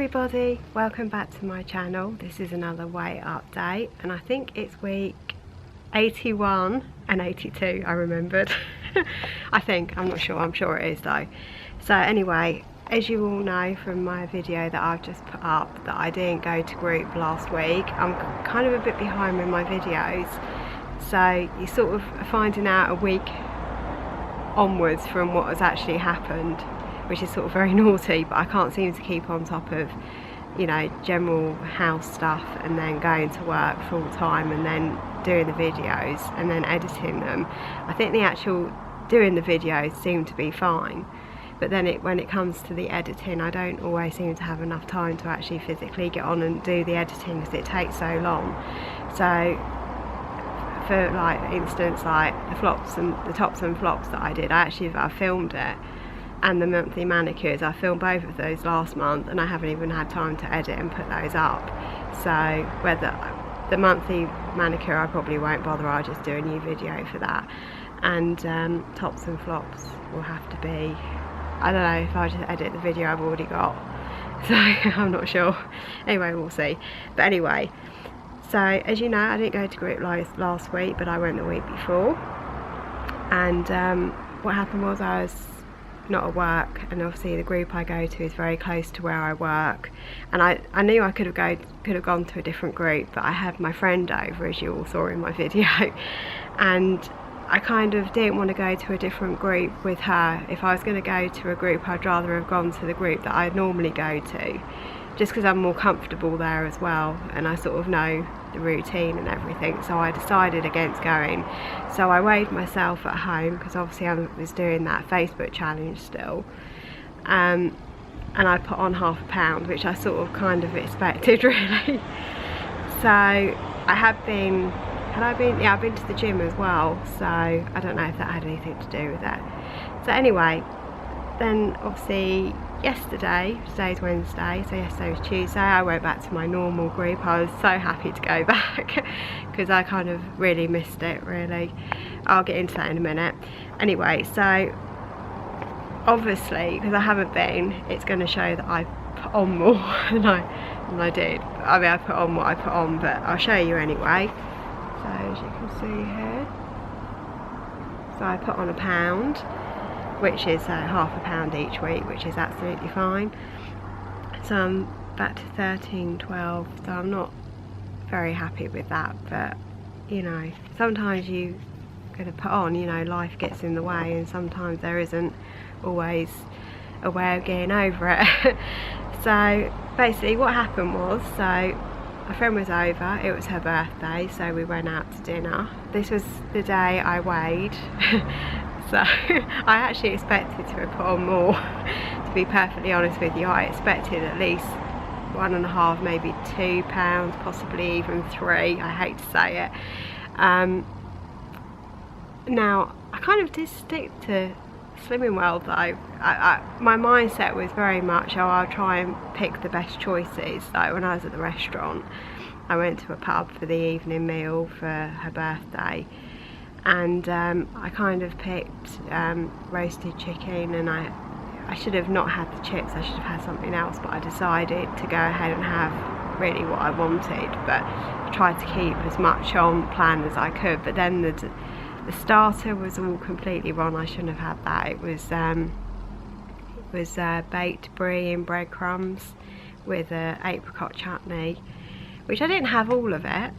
everybody, welcome back to my channel. This is another weight update and I think it's week 81 and 82 I remembered. I'm not sure, I'm sure it is though. So anyway, as you all know from my video that I've just put up that I didn't go to group last week, I'm kind of a bit behind with my videos. So you're sort of finding out a week onwards from what has actually happened, which is sort of very naughty, but I can't seem to keep on top of, you know, general house stuff and then going to work full time and then doing the videos and then editing them. I think the actual doing the videos seem to be fine, but then when it comes to the editing, I don't always seem to have enough time to actually physically get on and do the editing because it takes so long. So for like instance, like the flops and the tops and flops that I did, I filmed it, and the monthly manicures, I filmed both of those last month and I haven't even had time to edit and put those up. So whether the monthly manicure I probably won't bother, I'll just do a new video for that, and tops and flops will have to be, I don't know if I just edit the video I've already got, so I'm not sure. Anyway, we'll see. But anyway, so as you know, I didn't go to group last week, but I went the week before, and what happened was I was not at work, and obviously the group I go to is very close to where I work, and I knew I could have gone to a different group, but I had my friend over, as you all saw in my video, and I kind of didn't want to go to a different group with her. If I was going to go to a group, I'd rather have gone to the group that I normally go to, just because I'm more comfortable there as well, and I sort of know the routine and everything. So I decided against going. So I weighed myself at home, because obviously I was doing that Facebook challenge still, and I put on ½ a pound, which I sort of kind of expected really. So I've been to the gym as well, so I don't know if that had anything to do with it. So anyway, then obviously today's Wednesday, so yesterday was Tuesday, I went back to my normal group. I was so happy to go back because I kind of really missed it really. I'll get into that in a minute. Anyway, so obviously because I haven't been, it's going to show that I put on more than I did. I mean, I put on what I put on, but I'll show you anyway. So as you can see here, so I put on £1, which is ½ a pound each week, which is absolutely fine. So I'm back to 13, 12, so I'm not very happy with that, but you know, sometimes you gotta put on, you know, life gets in the way, and sometimes there isn't always a way of getting over it. So basically what happened was, so my friend was over, it was her birthday, so we went out to dinner. This was the day I weighed. So I actually expected to have put on more, to be perfectly honest with you. I expected at least 1.5, maybe 2 pounds, possibly even 3. I hate to say it. Now I kind of did stick to slimming well though. My mindset was very much, oh, I'll try and pick the best choices. Like when I was at the restaurant, I went to a pub for the evening meal for her birthday, and I kind of picked roasted chicken, and I should have not had the chips, I should have had something else, but I decided to go ahead and have really what I wanted, but I tried to keep as much on plan as I could. But then the starter was all completely wrong. I shouldn't have had that. It was baked brie and breadcrumbs with apricot chutney, which I didn't have all of it.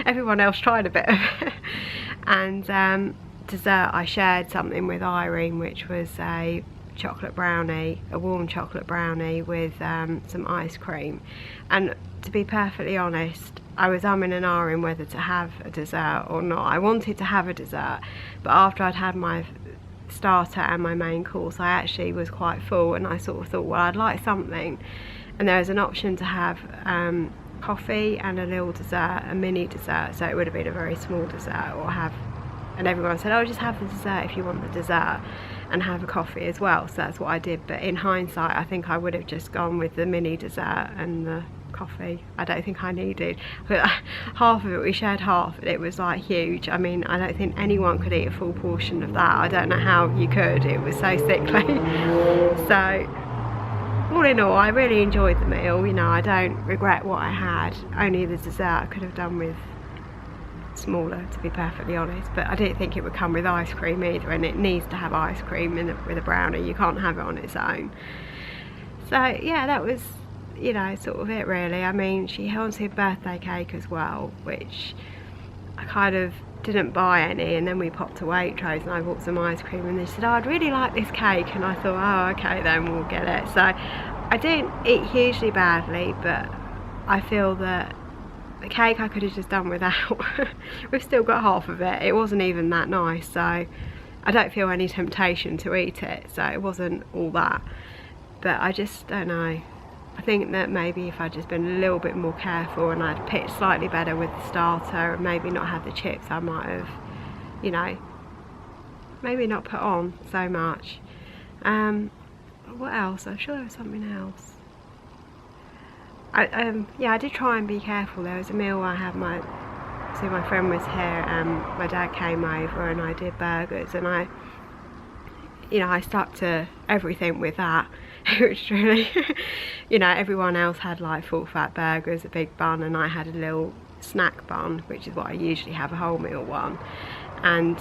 Everyone else tried a bit of it. And dessert, I shared something with Irene, which was a chocolate brownie, a warm chocolate brownie with some ice cream. And to be perfectly honest, I was umming and ahhing whether to have a dessert or not. I wanted to have a dessert, but after I'd had my starter and my main course, I actually was quite full, and I sort of thought, well, I'd like something. And there was an option to have coffee and a little dessert, a mini dessert, so it would have been a very small dessert, or have, and everyone said, oh, just have the dessert if you want the dessert, and have a coffee as well. So that's what I did, but in hindsight I think I would have just gone with the mini dessert and the coffee. I don't think I needed, but half of it, we shared half, it was like huge. I mean, I don't think anyone could eat a full portion of that. I don't know how you could, it was so sickly. So all in all, I really enjoyed the meal. You know, I don't regret what I had. Only the dessert I could have done with smaller, to be perfectly honest, but I didn't think it would come with ice cream either, and it needs to have ice cream with a brownie. You can't have it on its own. So yeah, that was, you know, sort of it really. I mean, she wanted birthday cake as well, which I kind of didn't buy any, and then we popped to Waitrose and I bought some ice cream, and they said, oh, I'd really like this cake, and I thought, oh okay, then we'll get it. So I didn't eat hugely badly, but I feel that the cake I could have just done without. We've still got half of it. It wasn't even that nice, so I don't feel any temptation to eat it, so it wasn't all that. But I just don't know. I think that maybe if I'd just been a little bit more careful and I'd picked slightly better with the starter and maybe not had the chips, I might have, you know, maybe not put on so much. What else? I'm sure there was something else. Yeah, I did try and be careful. There was a meal I had, my friend was here and my dad came over and I did burgers, and I stuck to everything with that. It was really, you know, everyone else had like full fat burgers, a big bun, and I had a little snack bun, which is what I usually have, a wholemeal one. And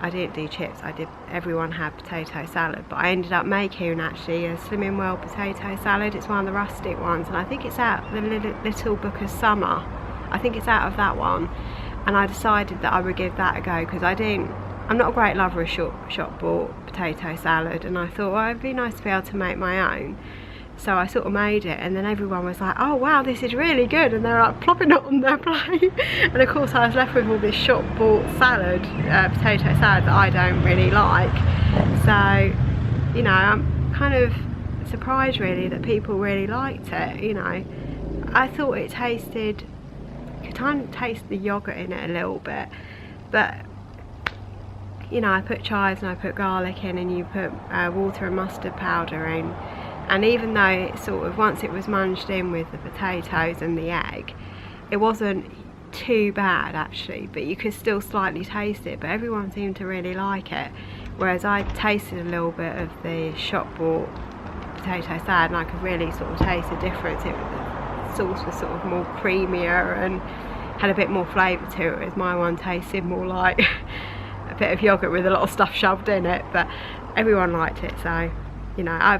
I didn't do chips. Everyone had potato salad, but I ended up making actually a Slimming World potato salad. It's one of the rustic ones, and I think it's out of the Little Book of Summer. I think it's out of that one, and I decided that I would give that a go because I'm not a great lover of shop bought potato salad, and I thought, well, it'd be nice to be able to make my own. So I sort of made it, and then everyone was like, oh wow, this is really good, and they're like plopping it on their plate. And of course I was left with all this shop bought salad, potato salad, that I don't really like. So, you know, I'm kind of surprised really that people really liked it. You know, I thought it tasted, you could kind of taste the yogurt in it a little bit, but you know, I put chives and I put garlic in, and you put water and mustard powder in. And even though it sort of, once it was munged in with the potatoes and the egg, it wasn't too bad actually, but you could still slightly taste it, but everyone seemed to really like it. Whereas I tasted a little bit of the shop bought potato salad and I could really sort of taste the difference. The sauce was sort of more creamier and had a bit more flavour to it, whereas my one tasted more like a bit of yogurt with a lot of stuff shoved in it. But everyone liked it, so you know, I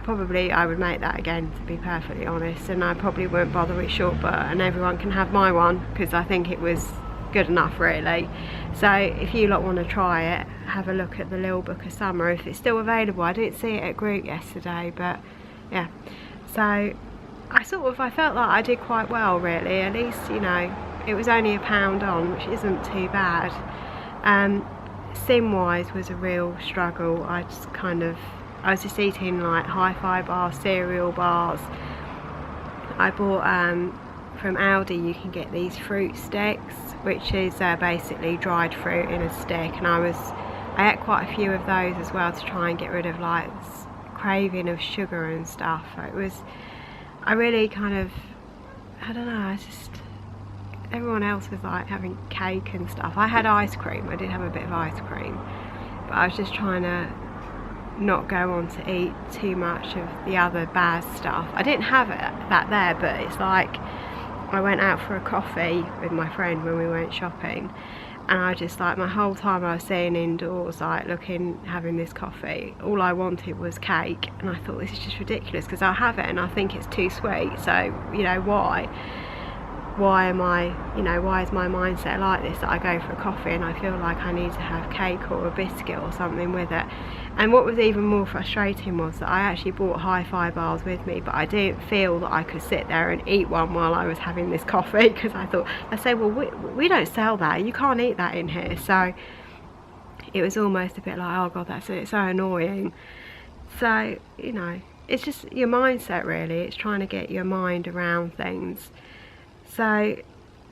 would make that again, to be perfectly honest, and I probably won't bother with shortbread, and everyone can have my one because I think it was good enough really. So if you lot want to try it, have a look at the Little Book of Summer if it's still available. I didn't see it at Group yesterday, but yeah. So I felt like I did quite well really. At least, you know, it was only £1 on, which isn't too bad. Sim wise was a real struggle. I was just eating like hi-fi bars, cereal bars. I bought from Aldi, you can get these fruit sticks, which is basically dried fruit in a stick, and I ate quite a few of those as well to try and get rid of like this craving of sugar and stuff. I really kind of, I don't know, everyone else was like having cake and stuff. I had ice cream, I did have a bit of ice cream, but I was just trying to not go on to eat too much of the other bad stuff. I didn't have that there, but it's like I went out for a coffee with my friend when we went shopping, and I just like, my whole time I was sitting indoors like having this coffee, all I wanted was cake, and I thought, this is just ridiculous because I'll have it and I think it's too sweet, so you know, why am I, you know, why is my mindset like this, that I go for a coffee and I feel like I need to have cake or a biscuit or something with it. And what was even more frustrating was that I actually bought hi-fi bars with me, but I didn't feel that I could sit there and eat one while I was having this coffee, because I thought, I said, well, we don't sell that, you can't eat that in here. So it was almost a bit like, oh god, it's so annoying. So, you know, it's just your mindset really, it's trying to get your mind around things. So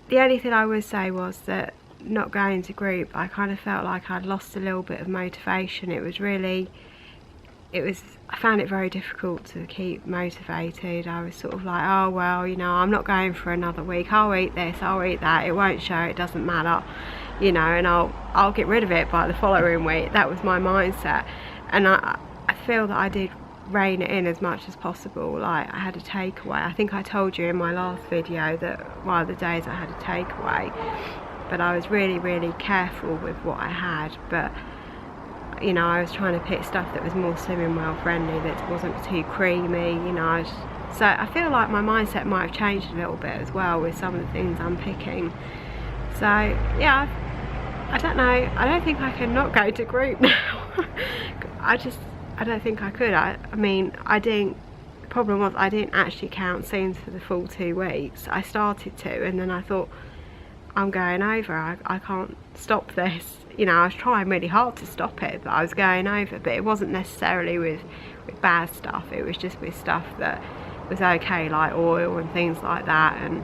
the only thing I would say was that not going to Group, I kind of felt like I'd lost a little bit of motivation. I found it very difficult to keep motivated. I was sort of like, oh well, you know, I'm not going for another week, I'll eat this, I'll eat that, it won't show, it doesn't matter, you know, and I'll get rid of it by the following week. That was my mindset, and I feel that I did rein it in as much as possible. Like, I had a takeaway. I think I told you in my last video that one of the days I had a takeaway, but I was really careful with what I had. But you know, I was trying to pick stuff that was more Slimming World friendly, that wasn't too creamy, you know. So I feel like my mindset might have changed a little bit as well with some of the things I'm picking. So yeah, I don't know, I don't think I can not go to group now. I don't think I could. I mean, the problem was I didn't actually count scenes for the full 2 weeks. I started to, and then I thought, I'm going over, I can't stop this. You know, I was trying really hard to stop it, but I was going over. But it wasn't necessarily with bad stuff, it was just with stuff that was okay, like oil and things like that. And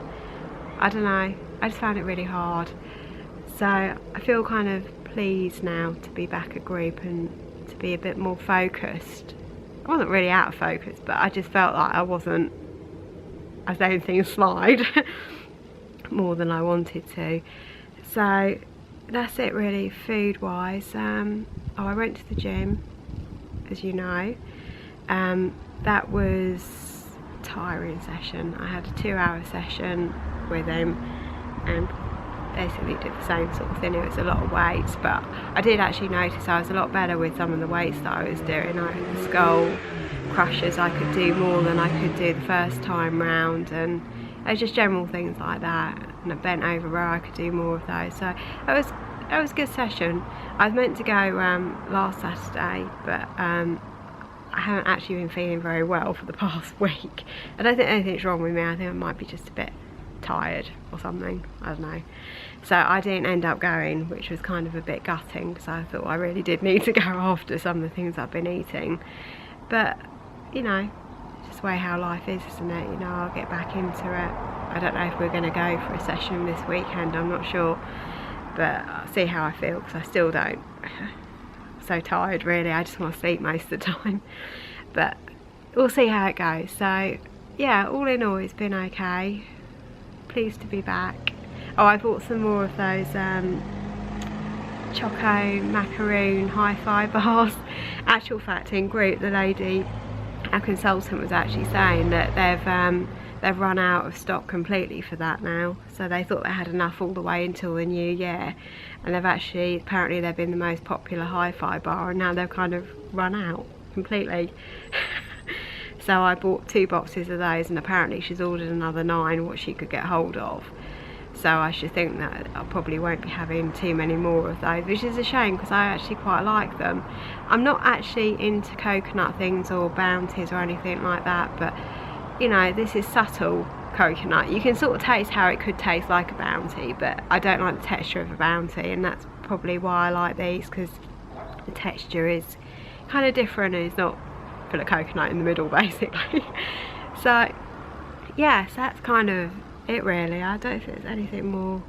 I don't know, I just found it really hard. So I feel kind of pleased now to be back at group and to be a bit more focused. I wasn't really out of focus, but I just felt like I was letting things slide more than I wanted to. So that's it really, food wise. Oh, I went to the gym, as you know. That was a tiring session. I had a 2-hour session with him and basically did the same sort of thing. It was a lot of weights, but I did actually notice I was a lot better with some of the weights that I was doing. Like the skull crushers, I could do more than I could do the first time round, and it was just general things like that. And a bent over row, I could do more of those. So it was a good session. I was meant to go last Saturday, but I haven't actually been feeling very well for the past week. I don't think anything's wrong with me. I think I might be just a bit tired or something, I don't know. So I didn't end up going, which was kind of a bit gutting, because I thought I really did need to go after some of the things I've been eating. But you know, it's just the way how life is, isn't it? You know, I'll get back into it. I don't know if we're going to go for a session this weekend, I'm not sure, but I'll see how I feel, because I still don't. I'm so tired really, I just want to sleep most of the time. But we'll see how it goes. So yeah, all in all, it's been okay. Pleased to be back. Oh, I bought some more of those choco macaroon hi-fi bars. Actual fact, in group, the lady, our consultant, was actually saying that they've run out of stock completely for that now. So they thought they had enough all the way until the new year, and they've actually, apparently they've been the most popular hi-fi bar, and now they've kind of run out completely. So I bought 2 boxes of those, and apparently she's ordered another 9 what she could get hold of. So I should think that I probably won't be having too many more of those, which is a shame, because I actually quite like them. I'm not actually into coconut things or bounties or anything like that, but you know, this is subtle coconut. You can sort of taste how it could taste like a bounty, but I don't like the texture of a bounty, and that's probably why I like these, because the texture is kind of different and it's not full of coconut in the middle basically. So yes, that's kind of it really. I don't think there's anything more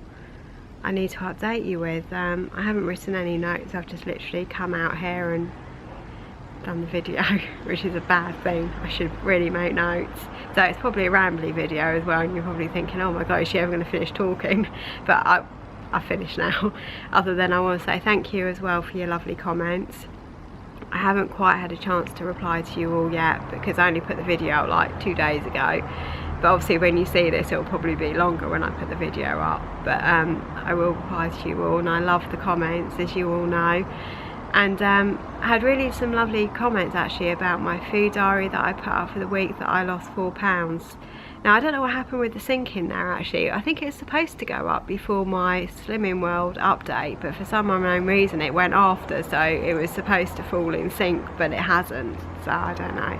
I need to update you with. I haven't written any notes, I've just literally come out here and done the video, which is a bad thing. I should really make notes. So it's probably a rambly video as well, and you're probably thinking, oh my god, is she ever going to finish talking? But I finished now. Other than I want to say thank you as well for your lovely comments. I haven't quite had a chance to reply to you all yet, because I only put the video out like 2 days ago. But obviously when you see this, it'll probably be longer when I put the video up. But I will reply to you all, and I love the comments, as you all know. And I had really some lovely comments actually about my food diary that I put up for the week that I lost 4 pounds. Now I don't know what happened with the sync in there actually. I think it's supposed to go up before my Slimming World update, but for some unknown reason it went after, so it was supposed to fall in sync, but it hasn't, so I don't know.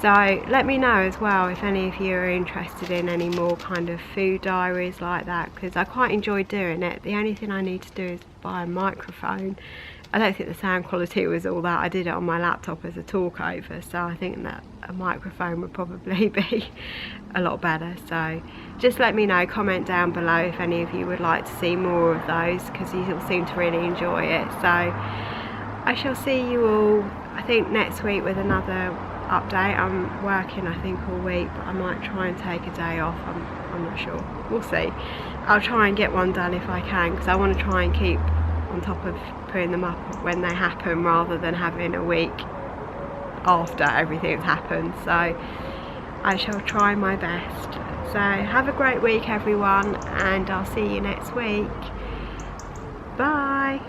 So let me know as well if any of you are interested in any more kind of food diaries like that, because I quite enjoy doing it. The only thing I need to do is buy a microphone. I don't think the sound quality was all that. I did it on my laptop as a talk over, so I think that a microphone would probably be a lot better. So just let me know, comment down below if any of you would like to see more of those, because you all seem to really enjoy it. So I shall see you all, I think, next week with another update. I'm working I think all week, but I might try and take a day off. I'm not sure, we'll see. I'll try and get one done if I can, because I want to try and keep on top of putting them up when they happen, rather than having a week after everything's happened, so I shall try my best. So have a great week everyone, and I'll see you next week. Bye.